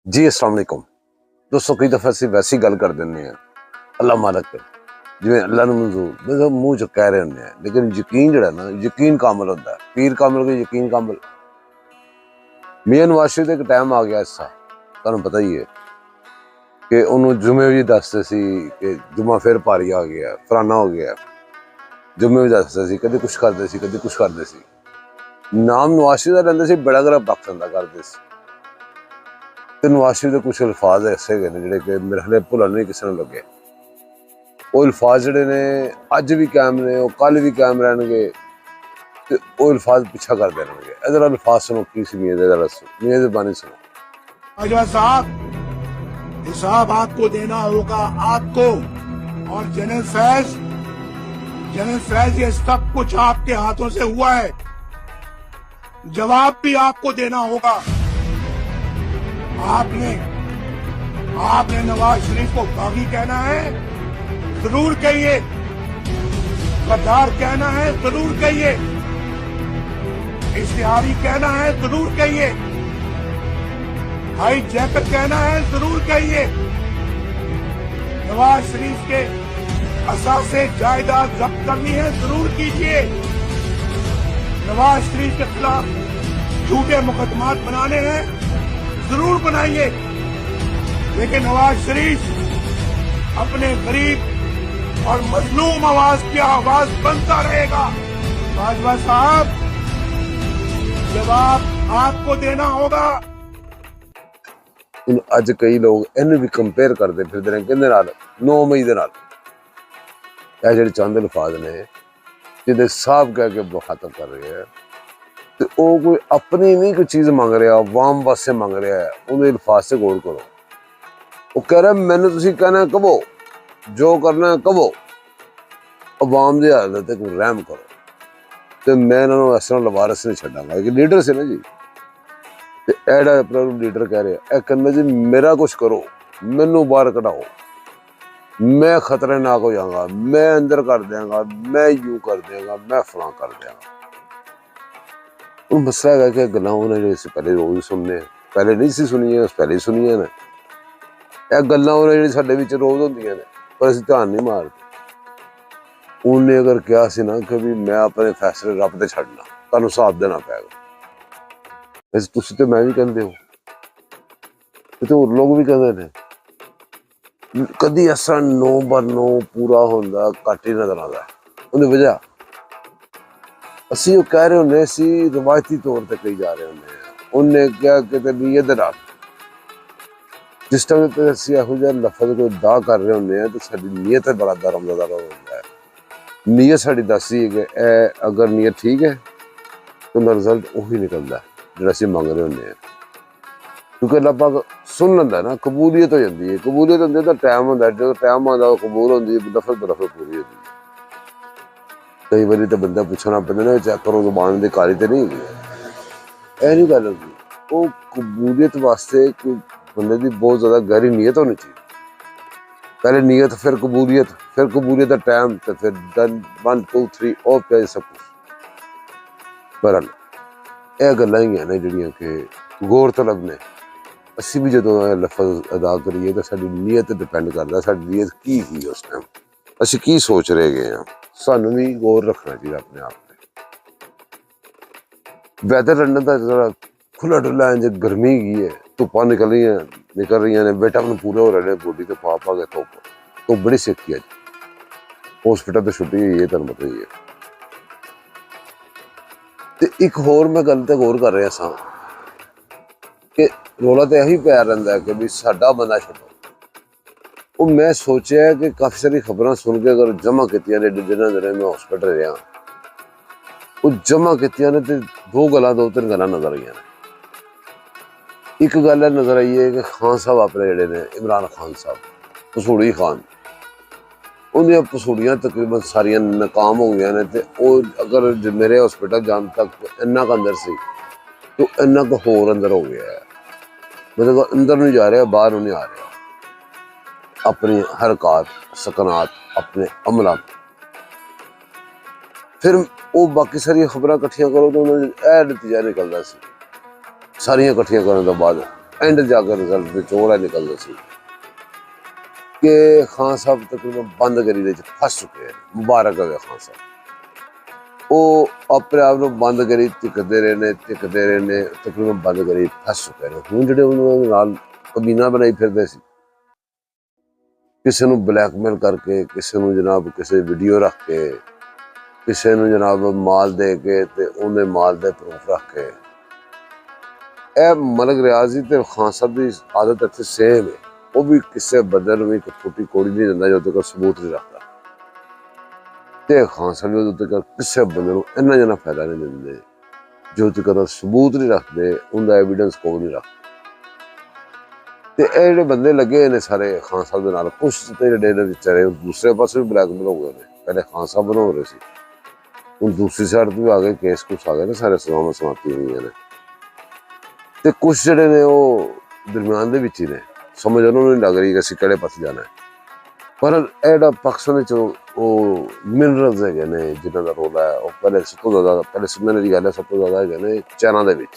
जी अस्सलाम वालेकुम दोस्तों। कई दफ़ा ਅਸੀਂ ਵੈਸੀ ਗੱਲ ਕਰ ਦਿੰਦੇ ਹਾਂ ਅੱਲਾ ਮਾਲਕ ਤੇ ਜਿਵੇਂ ਅੱਲਾ ਨੂੰ ਮਨਜ਼ੂਰ ਮਤਲਬ ਮੂੰਹ 'ਚ ਕਹਿ ਰਹੇ ਹੁੰਦੇ ਆ, ਲੇਕਿਨ ਯਕੀਨ ਜਿਹੜਾ ਨਾ ਯਕੀਨ ਕਾਮਲ ਹੁੰਦਾ। ਪੀਰ ਕਾਮਲ ਕੋਈ ਯਕੀਨ ਕਾਮਲ। ਮੀਆਂ ਨਵਾਜ਼ ਸ਼ਰੀਫ ਦਾ ਇੱਕ ਟਾਈਮ ਆ ਗਿਆ ਐਸਾ, ਤੁਹਾਨੂੰ ਪਤਾ ਹੀ ਹੈ ਕਿ ਉਹਨੂੰ ਜੁਮੇ ਵੀ ਦੱਸਦੇ ਸੀ ਕਿ ਜੁਮਾ ਫਿਰ ਭਾਰੀ ਆ ਗਿਆ, ਫਲਾਨਾ ਹੋ ਗਿਆ। ਜੁਮੇ ਵੀ ਦੱਸਦੇ ਸੀ, ਕਦੇ ਕੁਛ ਕਰਦੇ ਸੀ, ਕਦੇ ਕੁਛ ਕਰਦੇ ਸੀ। ਨਾਮ ਨਵਾਜ਼ ਸ਼ਰੀਫ ਦਾ ਲੈਂਦੇ ਸੀ, ਬੜਾ ਗਰਾ ਪਾਕਿਸਤਾਨ ਦਾ ਕਰਦੇ ਸੀ। ਤੇ ਨਵਾਜ਼ ਸ਼ਰੀਫ ਦੇ ਕੁਛ ਅਲਫਾਜ਼ ਐਸੇ ਹੈਗੇ ਨੇ ਜਿਹੜੇ ਕਿ ਮੇਰੇ ਖਿਆਲ ਭੁੱਲਣ ਨਹੀਂ ਕਿਸੇ ਨੂੰ ਲੱਗੇ। ਉਹ ਅਲਫਾਜ਼ ਜਿਹੜੇ ਨੇ ਅੱਜ ਵੀ ਕਾਇਮ ਨੇ, ਉਹ ਕੱਲ੍ਹ ਵੀ ਕਾਇਮ ਰਹਿਣਗੇ ਤੇ ਉਹ ਅਲਫਾਜ਼ ਪਿੱਛਾ ਕਰਦੇ ਰਹਿਣਗੇ। ਇਹਦੇ ਅਲਫਾਜ਼ ਸੁਣੋ ਕੀ ਸੀ ਮੀਆਂ ਦੇ, ਮੀਆਂ ਦੀ ਬਾਣੀ सुनो। बाजवा साहब, हिसाब आपको देना होगा, आपको। और जनरल फैज ये सब कुछ आपके हाथों से हुआ है, जवाब भी आपको देना होगा। आपने नवाज शरीफ को बागी कहना है, जरूर कहिए। गद्दार कहना है, जरूर कहिए। इश्तिहारी कहना है, जरूर कहिए। हाई जैकेट कहना है, जरूर कहिए। नवाज शरीफ के असासे जायदाद जब्त करनी है, जरूर कीजिए। नवाज शरीफ के खिलाफ झूठे मुकदमात बनाने हैं, जरूर बनाइए। लेकिन नवाज शरीफ अपने गरीब और मजलूम आवाज की आवाज बनता रहेगा। बाजवा साहब, जवाब आपको देना होगा। ਹੁਣ ਅੱਜ ਕਈ ਲੋਕ ਇਹਨੂੰ ਵੀ ਕੰਪੇਅਰ ਕਰਦੇ ਫਿਰਦੇ ਨੇ ਕਿਹਦੇ ਨਾਲ, 9 ਮਈ ਦੇ ਨਾਲ। ਇਹ ਜਿਹੜੇ ਚੰਦ ਅਲਫਾਜ਼ ਨੇ ਜਿਹਦੇ ਸਾਹਬ ਕਹਿ ਕੇ ਮੁਖਾਤਬ ਕਰ ਰਹੇ ਆ, ਤੇ ਉਹ ਕੋਈ ਆਪਣੀ ਨਹੀਂ ਕੋਈ ਚੀਜ਼ ਮੰਗ ਰਿਹਾ, ਆਵਾਮ ਵਾਸਤੇ ਮੰਗ ਰਿਹਾ ਹੈ। ਉਹਦੇ ਅਲਫਾਜ਼ ਤੇ ਗੌਰ ਕਰੋ। ਉਹ ਕਹਿ ਰਿਹਾ ਮੈਨੂੰ ਤੁਸੀਂ ਕਹਿਣਾ ਕਹੋ, ਜੋ ਕਰਨਾ ਕਹੋ, ਆਵਾਮ ਦੀ ਹਾਲਤ ਤੇ ਕੋਈ ਰਹਿਮ ਕਰੋ। ਤੇ ਮੈਂ ਇਹਨਾਂ ਨੂੰ ਇਸ ਤਰ੍ਹਾਂ ਲਵਾਰਸ ਨਹੀਂ ਛੱਡਾਂਗਾ। ਇੱਕ ਲੀਡਰ ਸੀ ਨਾ ਜੀ, ਤੇ ਇਹ ਜਿਹੜਾ ਆਪਣਾ ਲੀਡਰ ਕਹਿ ਰਿਹਾ, ਇਹ ਕਹਿੰਦਾ ਜੀ ਮੇਰਾ ਕੁਛ ਕਰੋ, ਮੈਨੂੰ ਬਾਹਰ ਕਢਾਓ, ਮੈਂ ਖਤਰਨਾਕ ਹੋ ਜਾਵਾਂਗਾ, ਮੈਂ ਅੰਦਰ ਕਰ ਦਿਆਂਗਾ, ਮੈਂ ਯੂ ਕਰ ਦਿਆਂਗਾ, ਮੈਂ ਫਲਾਂ ਕਰ ਦਿਆਂਗਾ। ਉਹ ਮਸਲਾ ਹੈਗਾ ਕਿ ਗੱਲਾਂ ਉਹਨੇ ਜਿਹੜੇ ਅਸੀਂ ਪਹਿਲੇ ਰੋਜ਼ ਸੁਣਨੇ, ਪਹਿਲੇ ਨਹੀਂ ਸੀ ਸੁਣੀਆਂ, ਪਹਿਲੇ ਸੁਣੀਆਂ ਨੇ। ਇਹ ਗੱਲਾਂ ਉਹਨੇ ਜਿਹੜੀ ਸਾਡੇ ਵਿੱਚ ਰੋਜ਼ ਹੁੰਦੀਆਂ ਨੇ, ਪਰ ਅਸੀਂ ਧਿਆਨ ਨਹੀਂ ਮਾਰਦੇ। ਉਹਨੇ ਅਗਰ ਕਿਹਾ ਸੀ ਨਾ ਕਿ ਵੀ ਮੈਂ ਆਪਣੇ ਫੈਸਲੇ ਰੱਬ ਤੇ ਛੱਡਣਾ, ਤੁਹਾਨੂੰ ਹਿਸਾਬ ਦੇਣਾ ਪਏਗਾ। ਵੈਸੇ ਤੁਸੀਂ ਤੇ ਮੈਂ ਵੀ ਕਹਿੰਦੇ ਹੋ, ਤੇ ਹੋਰ ਲੋਕ ਵੀ ਕਹਿੰਦੇ ਨੇ। ਕਦੀ ਐਸਾ 9/9 ਪੂਰਾ ਹੁੰਦਾ ਘੱਟ ਹੀ ਨਜ਼ਰ ਆਉਂਦਾ। ਉਹਦੀ ਵਜ੍ਹਾ ਅਸੀਂ ਉਹ ਕਹਿ ਰਹੇ ਹੁੰਦੇ ਸੀ, ਰਵਾਇਤੀ ਤੌਰ ਤੇ ਕਹੀ ਜਾ ਰਹੇ ਹੁੰਦੇ ਆ। ਉਹਨੇ ਕਿਹਾ ਕਿਤੇ ਨੀਅਤ ਨਾਲ, ਜਿਸ ਟਾਈਮ ਤੇ ਅਸੀਂ ਇਹੋ ਜਿਹਾ ਲਫ਼ਜ਼ ਕੋਈ ਦਾ ਕਰ ਰਹੇ ਹੁੰਦੇ ਆ, ਤੇ ਸਾਡੀ ਨੀਅਤ ਬੜਾ ਦਰਮਦਾਰ ਹੁੰਦਾ ਹੈ। ਨੀਅਤ ਸਾਡੀ ਦੱਸਦੀ ਹੈ ਕਿ ਇਹ ਅਗਰ ਨੀਅਤ ਠੀਕ ਹੈ ਤਾਂ ਉਹਦਾ ਰਿਜ਼ਲਟ ਉਹੀ ਨਿਕਲਦਾ ਜਿਹੜਾ ਅਸੀਂ ਮੰਗ ਰਹੇ ਹੁੰਦੇ ਹਾਂ। ਕਿਉਂਕਿ ਅੱਲਾਹ ਪਾਕ ਸੁਣ ਲੈਂਦਾ ਨਾ, ਕਬੂਲੀਅਤ ਹੋ ਜਾਂਦੀ ਹੈ। ਕਬੂਲੀਅਤ ਹੁੰਦੀ ਤਾਂ ਟਾਈਮ ਹੁੰਦਾ, ਜਦੋਂ ਟਾਈਮ ਆਉਂਦਾ ਉਹ ਕਬੂਲ ਹੁੰਦੀ ਹੈ, ਦਫਲ ਬਦਫਲ ਪੂਰੀ ਹੁੰਦੀ ਹੈ। ਕਈ ਵਾਰੀ ਤਾਂ ਬੰਦਾ ਪੁੱਛਣਾ ਪੈਂਦਾ ਨਾ, ਚੈੱਕ ਕਰੋ ਜ਼ੁਬਾਨ ਦੀ ਕਾਲੀ ਤੇ ਨਹੀਂ ਹੈਗੀ। ਇਹ ਨਹੀਂ ਗੱਲ ਹੁੰਦੀ। ਉਹ ਕਬੂਲੀਅਤ ਵਾਸਤੇ ਕੋਈ ਬੰਦੇ ਦੀ ਬਹੁਤ ਜ਼ਿਆਦਾ ਗਹਿਰੀ ਨੀਅਤ ਹੋਣੀ ਚਾਹੀਦੀ। ਪਹਿਲੇ ਨੀਅਤ, ਫਿਰ ਕਬੂਲੀਅਤ ਦਾ ਟਾਈਮ, ਤੇ ਫਿਰ 1 2 3 ਉਹ ਪਿਆ ਸਭ ਕੁਛ। ਪਰ ਇਹ ਗੱਲਾਂ ਹੀ ਨੇ ਜਿਹੜੀਆਂ ਕਿ ਗੌਰ ਤਲਬ ਨੇ। ਅਸੀਂ ਵੀ ਜਦੋਂ ਇਹ ਲਫ਼ਜ਼ ਅਦਾ ਕਰੀਏ ਤਾਂ ਸਾਡੀ ਨੀਅਤ ਡਿਪੈਂਡ ਕਰਦਾ, ਸਾਡੀ ਨੀਅਤ ਕੀ ਸੀ ਉਸ ਟਾਈਮ, ਅਸੀਂ ਕੀ ਸੋਚ ਰਹੇ ਗਏ ਹਾਂ। ਸਾਨੂੰ ਵੀ ਗੌਰ ਰੱਖਣਾ ਚਾਹੀਦਾ ਆਪਣੇ ਆਪ ਤੇ। ਵੈਦਰ ਲੰਡਨ ਦਾ ਜਿਹੜਾ ਖੁੱਲਾ ਡੁੱਲਾ ਇੰਜ ਗਰਮੀ ਗਈ ਹੈ, ਧੁੱਪਾਂ ਨਿਕਲ ਰਹੀਆਂ ਨੇ, ਵਿਟਾਮਿਨ ਪੂਰੇ ਹੋ ਰਹੇ ਨੇ ਬੋਡੀ ਤੇ, ਪਾ ਕੇ ਧੁੱਪ ਬੜੀ ਸੇਕੀ ਹੈ। ਹੌਸਪੀਟਲ ਤੇ ਛੁੱਟੀ ਹੋਈ ਹੈ, ਤੁਹਾਨੂੰ ਪਤਾ ਹੀ ਹੈ। ਤੇ ਇੱਕ ਹੋਰ ਮੈਂ ਗੱਲ ਤੇ ਗੌਰ ਕਰ ਰਿਹਾ ਸਾਂ ਕਿ ਰੌਲਾ ਤਾਂ ਇਹੀ ਪਿਆ ਰਹਿੰਦਾ ਕਿ ਵੀ ਸਾਡਾ ਬੰਦਾ ਛੱਡੋ। ਉਹ ਮੈਂ ਸੋਚਿਆ ਕਿ ਕਾਫੀ ਸਾਰੀ ਖਬਰਾਂ ਸੁਣ ਕੇ ਅਗਰ ਜਮ੍ਹਾਂ ਕੀਤੀਆਂ ਨੇ, ਜਿਨ੍ਹਾਂ ਦਿਨਾਂ ਮੈਂ ਹੌਸਪੀਟਲ ਰਿਹਾ, ਉਹ ਜਮ੍ਹਾਂ ਕੀਤੀਆਂ ਨੇ, ਤੇ ਦੋ ਤਿੰਨ ਗੱਲਾਂ ਨਜ਼ਰ ਆਈਆਂ ਨੇ। ਇੱਕ ਗੱਲ ਇਹ ਨਜ਼ਰ ਆਈ ਹੈ ਕਿ ਖਾਨ ਸਾਹਿਬ ਆਪਣੇ ਜਿਹੜੇ ਨੇ, ਇਮਰਾਨ ਖਾਨ ਸਾਹਿਬ, ਪਸੂੜੀ ਖਾਨ, ਉਹਦੀਆਂ ਪਸੂੜੀਆਂ ਤਕਰੀਬਨ ਸਾਰੀਆਂ ਨਾਕਾਮ ਹੋ ਗਈਆਂ ਨੇ। ਤੇ ਉਹ ਅਗਰ ਮੇਰੇ ਹੌਸਪੀਟਲ ਜਾਣ ਤੱਕ ਇੰਨਾ ਕੁ ਅੰਦਰ ਸੀ, ਤੇ ਇੰਨਾ ਕੁ ਹੋਰ ਅੰਦਰ ਹੋ ਗਿਆ ਹੈ। ਮਤਲਬ ਅੰਦਰ ਨੂੰ ਜਾ ਰਿਹਾ, ਬਾਹਰ ਨੂੰ ਨਹੀਂ ਆ ਰਿਹਾ। ਆਪਣੀ ਹਰਕਤ, ਸਕਨਾਤ, ਆਪਣੇ ਅਮਲਾਂ, ਫਿਰ ਉਹ ਬਾਕੀ ਸਾਰੀਆਂ ਖਬਰਾਂ ਇਕੱਠੀਆਂ ਕਰੋ ਤਾਂ ਉਹਨਾਂ ਦਾ ਇਹ ਨਤੀਜਾ ਨਿਕਲਦਾ ਸੀ। ਸਾਰੀਆਂ ਇਕੱਠੀਆਂ ਕਰਨ ਤੋਂ ਬਾਅਦ एंड जाकर रिजल्ट निचोड़ है निकलता सी कि खान साहब तकरीबन बंद करी दे फस चुके हैं। मुबारक है खान साहब, वो अपने आप को बंद करी धिकते रहे ने तकरीबन बंद करी फस चुके हैं। हुण जिहड़े उन्होंने नाल कमीना बनाई फिरदे सी, किसी नूं ब्लैकमेल करके, किसी नूं जनाब किसी वीडियो रख के, किसी नूं जनाब माल दे के ते उन्हें माल दे प्रूफ रख के, मलक रियाज़ी ते खान साहब की आदत इत्थे सेम है। वो भी किसी बंदे नूं भी एक फुटी कोड़ी नहीं दिंदा जो तक सबूत नहीं रखता, ते खान साहब जो तक किसी बंदे नूं इन्ना जना फायदा नहीं दिंदे जो तक सबूत नहीं रखते, उनका एविडेंस कोई नहीं रखते। ते ये जिहड़े बंदे लगे ने सारे खान साहब दे नाल, कुछ ते जिहड़े बेचारे दूसरे पासे भी ब्लैकमेल हो गए ने। पहले खान साहब बना रहे सी, हुण दूसरी साइड तो भी आ गए, केस कुछ आ गए ने, सारे सजावां समाप्ति हुई ने। ते कुछ जिहड़े ने वो दरम्यान दे विच ही ने, समझ उन्होंने नहीं लग रही कि असीं किहड़े पासे जाना है। पर जिहड़ा पाकिस्तान विच वो मिनरल्स हैगे ने जिन्हां दा रोल है, वो पहले सब तो ज़्यादा पहले सुनने की गल है, सब तो ज़्यादा हैगे ने चाइना दे विच।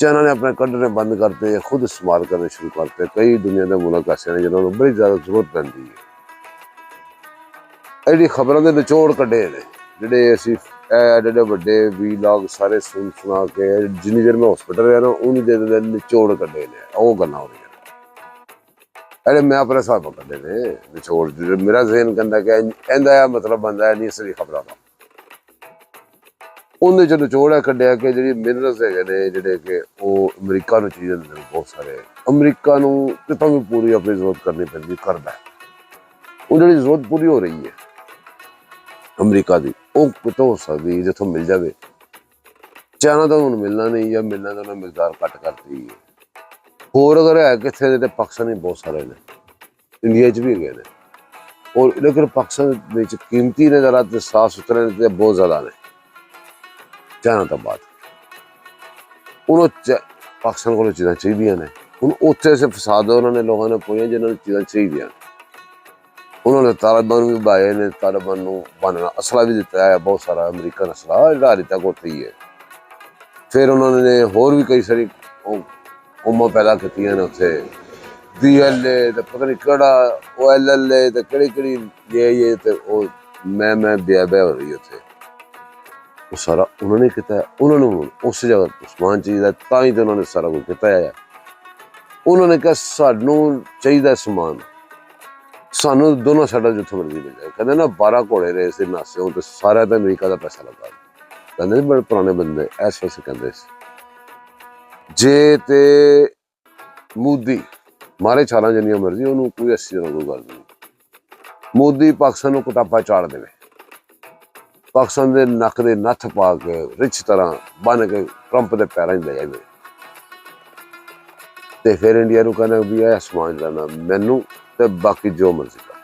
चाइना ने अपने कड्ढने बंद करते, खुद इस्तेमाल करने शुरू करते। कई दुनिया के मुल्क ऐसे ने जिन्होंने बड़ी ज़्यादा जरूरत पैंदी है। ये खबरों के निचोड़ कड्ढे ने जिहड़े असीं एडे वड्डे वीलॉग सारे सुना के, जिन्नी देर मैं हॉस्पिटल रहा ना उन्नी देर दे निचोड़ कड्ढे ने, वो गल्लां हो रही अरे मैं अपने हिसाब नाल कड्ढे ने निचोड़। मेरा ज़हन कहंदा कि इहदा मतलब बनदा है नहीं असली खबरां दा। उन्हें जो निचोड़ है कड्ढिया कि जिहड़ी मिनरल्स हैगे ने जिहड़े कि वो अमरीका नूं चीज़ दिंदे ने, बहुत सारे अमरीका नूं कितों भी पूरी अपनी जरूरत करनी पैंदी, करदा है। वो जिहड़ी जरूरत पूरी हो रही है अमरीका की, वो कितों हो सकती जिथों मिल जाए। चाइना तो हुण मिलना नहीं, या मिलना तो उन्हें मिकदार घट करती है। होर अगर है कितने तो पाकिस्तानी बहुत सारे ने, इंडिया च भी है ने, और लेकिन पाकिस्तान विच कीमती ने जरा तो साफ सुथरे ने बहुत ज़्यादा ने चाइना तो बाद। उन्होंने पाकिस्तान को चीज़ां चाहिए ने, हुण उत्थे से फसाद उन्होंने लोगों ने पोइयां जिन्होंने चीज़ां चाहिए। उन्होंने तालिबान भी बाए ने, तालिबान नूं बनना असला भी दिता है, बहुत सारा अमरीकन असला जिहड़ा हाली तक उत्थे ही है। फिर उन्होंने होर भी कई सारी कौमां पैदा कीतियां ने उत्थे, DLA ते पता नहीं केड़ा OLLA ते केड़ी ये ते ओ मैं ब्या हो रही उत्थे, वो सारा उन्होंने किया है। उन्होंने उस जगह समान चाहिए तां तो उन्होंने सारा कुछ किया है। उन्होंने कहा सानू चाहिए समान, सानू दोनों साइडों जितों मर्जी मिल जाए। कहते ना 12 घोड़े रहे से नासे हो तो सारा तो अमरीका का पैसा लगा। कहते बड़े पुराने बंदे इस वैसे कहते जे ते मोदी मारे छालां जिन्नियां मर्जी, उन्होंने कोई 80 कोई गल नहीं। मोदी पाकिस्तान को कुटापा चाड़ दे, पाकिस्तान के नक के नत्थ पा के रिच तरह बन के ट्रंप के पैरों ले जाए, तो फिर इंडिया को कहना भी यह समान जाना मैनू ते बाकी जो मर्जी कर,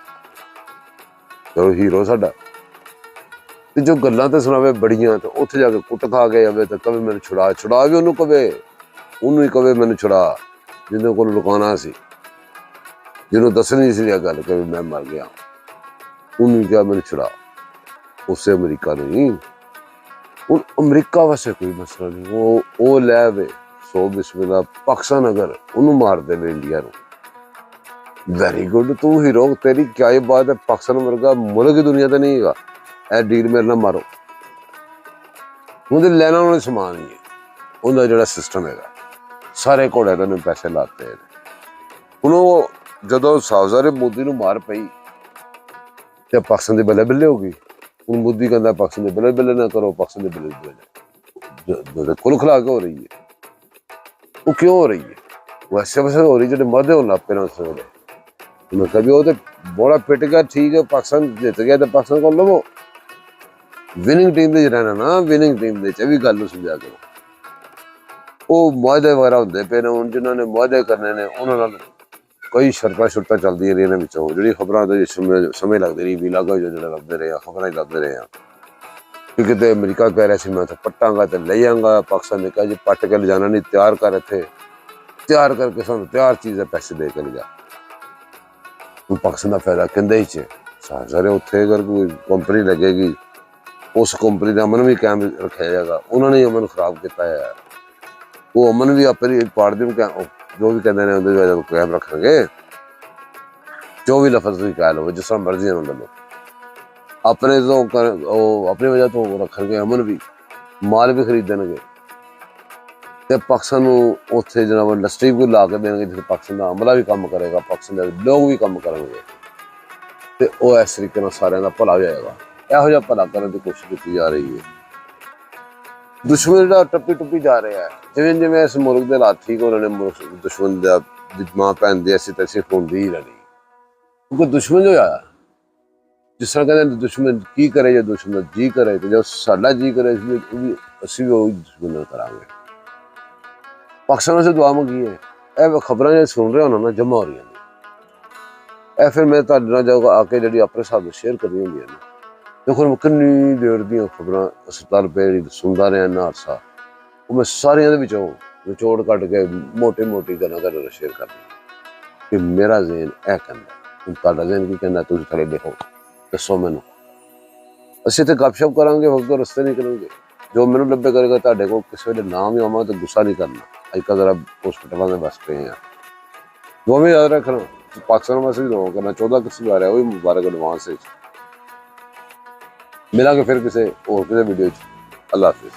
चलो हीरो साडा। ते जो गल्लां ते सुनावे बड़ियां, तो उत्थे जाके कुट खा के जावे तो कवे मैनू छुड़ा भी उन्होंने कवे, उन्होंने ही कवे मैनू छुड़ा, जिन्होंने को लुकाना सी, जिन्होंने दसनी सी गल कि मैं मर गया, उन्होंने कहा मैनू छुड़ा। उससे अमरीका नहीं, हूँ अमरीका वास्ते कोई मसला नहीं, वो लै वे 100 बिस्मिल्लाह। पाकिस्तान अगर उन्होंने मार दे इंडिया को, वेरी गुड, तू हीरो, तेरी क्या ही बात है। पाकिस्तान वर्गा मुल्क की दुनिया तो नहीं है डील मेरे ना मारो। उन्हें लैना उन्हें समान ही है, उनका जो सिस्टम है सारे घोड़े तो उन्हें पैसे लाते हैं। हूँ जो साहबजारे मोदी को मार पई तो पाकिस्तान की बल्ले बल्ले हो गई। हूँ मोदी कहता पाकिस्तान के बल्ले बल्ले ना करो, पाकिस्तान के बल्ले बल्ले खुल खिला के हो रही है। वो क्यों हो रही है? वो ऐसे वैसे हो रही जो मरदे हो लापे ना उस वे। मैं कभी वो तो बड़ा पिट गया, ठीक है पाकिस्तान जित गया तो पाकिस्तान को लवो, विनिंग टीम दे रहना ना, विनिंग टीम दे भी गल समझा करो। वो मुआहदे वगैरह होंगे पे ने, हूँ जिन्होंने मुआहदे करने ने उन्होंने कई शर्तां शुरतां चलदियां रही विचों, जिहड़ी खबरां तो समय लगती रही, वीलाग जो लभदे रहे, खबरां लभदे रहे कि कितने अमरीका कह रहा मैं पट्टांगा तो ले आऊँगा, पाकिस्तान ने कहा जी पट्ट के ले जाना नहीं, तैयार कर, इतने तैयार करके सानू तैयार चीज़ है पैसे दे के ले जा। पाकिस्तान का फायदा कहते ही सारे उत्थे अगर कोई कंपनी लगेगी, उस कंपनी का अमन भी कायम रखा जाएगा। उन्होंने अमन खराब किया है, ਉਹ ਅਮਨ ਵੀ ਆਪਣੀ ਪਾੜਦੇ ਨੂੰ ਜੋ ਵੀ ਕਹਿੰਦੇ ਨੇ ਉਹਦੇ ਜਦੋਂ ਕਾਇਮ ਰੱਖਣਗੇ, ਜੋ ਵੀ ਲਫ਼ਜ਼ ਤੁਸੀਂ ਕਹਿ ਲਓ, ਜਿਸ ਤਰ੍ਹਾਂ ਮਰਜ਼ੀ ਨਾਲ ਲਓ, ਆਪਣੇ ਤੋਂ ਉਹ ਆਪਣੀ ਵਜ੍ਹਾ ਤੋਂ ਰੱਖਣਗੇ, ਅਮਨ ਵੀ ਮਾਲ ਵੀ ਖਰੀਦਣਗੇ ਤੇ ਪਾਕਿਸਤਾਨ ਨੂੰ ਉੱਥੇ ਜਨਾਬ ਇੰਡਸਟਰੀ ਵੀ ਲਾ ਕੇ ਦੇਣਗੇ, ਜਿੱਥੇ ਪਾਕਿਸਤਾਨ ਦਾ ਅਮਲਾ ਵੀ ਕੰਮ ਕਰੇਗਾ, ਪਾਕਿਸਤਾਨ ਦੇ ਲੋਕ ਵੀ ਕੰਮ ਕਰਨਗੇ ਤੇ ਉਹ ਇਸ ਤਰੀਕੇ ਨਾਲ ਸਾਰਿਆਂ ਦਾ ਭਲਾ ਹੋ ਜਾਏਗਾ। ਇਹੋ ਜਿਹਾ ਭਲਾ ਕਰਨ ਦੀ ਕੋਸ਼ਿਸ਼ ਕੀਤੀ ਜਾ ਰਹੀ ਹੈ। ਦੁਸ਼ਮਣ ਜਿਹੜਾ ਟੱਪੀ ਜਾ ਰਿਹਾ ਹੈ, ਜਿਵੇਂ ਜਿਵੇਂ ਇਸ ਮੁਲਕ ਦੇ ਹਾਲਾਤ ਠੀਕ ਹੋ ਰਹੇ ਨੇ, ਦੁਸ਼ਮਣ ਦਾ ਮਾਂ ਭੈਣ ਦੀ ਐਸੀ ਤੈਸੀ ਹੁੰਦੀ ਹੀ ਰਹਿਣੀ, ਕਿਉਂਕਿ ਦੁਸ਼ਮਣ ਜੋ ਆ, ਜਿਸ ਤਰ੍ਹਾਂ ਕਹਿੰਦੇ ਦੁਸ਼ਮਣ ਕੀ ਕਰੇ, ਜੇ ਦੁਸ਼ਮਣ ਦਾ ਜੀ ਕਰੇ ਤੇ ਜੋ ਸਾਡਾ ਜੀ ਕਰੇ ਅਸੀਂ ਵੀ ਉਹੀ ਦੁਸ਼ਮਣ ਨਾਲ ਕਰਾਂਗੇ। ਪਾਕਿਸਤਾਨ ਸੇ ਦੁਆ ਮੰਗੀ ਹੈ। ਇਹ ਖਬਰਾਂ ਜਿਹੜੇ ਸੁਣ ਰਹੇ ਹੋ ਨਾ ਜਮ੍ਹਾਂ ਹੋ ਰਹੀਆਂ ਨੇ, ਇਹ ਫਿਰ ਮੈਂ ਤੁਹਾਡੇ ਨਾਲ ਜਾ ਆ ਕੇ ਜਿਹੜੀ ਆਪਣੇ ਹਿਸਾਬ ਨਾਲ ਸ਼ੇਅਰ ਕਰਨੀ ਹੁੰਦੀਆਂ ਨੇ। ਦੇਖੋ ਕਿੰਨੀ ਦੇਰ ਦੀਆਂ ਖਬਰਾਂ ਹਸਪਤਾਲ ਪਏ ਸੁਣਦਾ ਰਿਹਾ ਇੰਨਾ ਅਰਸਾ, ਉਹ ਮੈਂ ਸਾਰਿਆਂ ਦੇ ਵਿੱਚੋਂ ਨਿਚੋੜ ਕੱਢ ਕੇ ਮੋਟੀ ਗੱਲਾਂ ਤੁਹਾਡੇ ਨਾਲ ਸ਼ੇਅਰ ਕਰਦੀ ਕਿ ਮੇਰਾ ਜ਼ਹਿਨ ਇਹ ਕਹਿੰਦਾ, ਹੁਣ ਤੁਹਾਡਾ ਜ਼ਹਿਨ ਕੀ ਕਹਿੰਦਾ, ਤੁਸੀਂ ਥੱਲੇ ਦੇਖੋ, ਦੱਸੋ ਮੈਨੂੰ। ਅਸੀਂ ਤੇ ਗੱਪਸ਼ਪ ਕਰਾਂਗੇ, ਵਕਤ ਰਸਤੇ ਨਹੀਂ ਕਰਾਂਗੇ, ਜੋ ਮੈਨੂੰ ਲੱਭੇ ਕਰੇਗਾ। ਤੁਹਾਡੇ ਕੋਲ ਕਿਸੇ ਵੇਲੇ ਨਾਮ ਹੀ ਆਵਾਂ ਤਾਂ ਗੁੱਸਾ ਨਹੀਂ ਕਰਨਾ। ਅੱਜ ਕੱਲ੍ਹ ਜ਼ਰਾ ਹੋਸਪਿਟਲਾਂ ਦੇ ਬਸ ਪਏ ਆ, ਦੋਵੇਂ ਯਾਦ ਰੱਖਣਾ। ਪਾਕਿਸਤਾਨ ਵਾਸਤੇ ਵੀ ਦੁਆ ਕਰਨਾ, 14 ਅਗਸਤ ਆ ਰਿਹਾ, ਉਹ ਵੀ ਮੁਬਾਰਕ ਐਡਵਾਂਸ ਵਿੱਚ। ਮਿਲਾਂਗੇ ਫਿਰ ਕਿਸੇ ਹੋਰ ਕਿਸੇ ਵੀਡੀਓ 'ਚ। ਅੱਲਾ ਹਾਫਿਜ਼।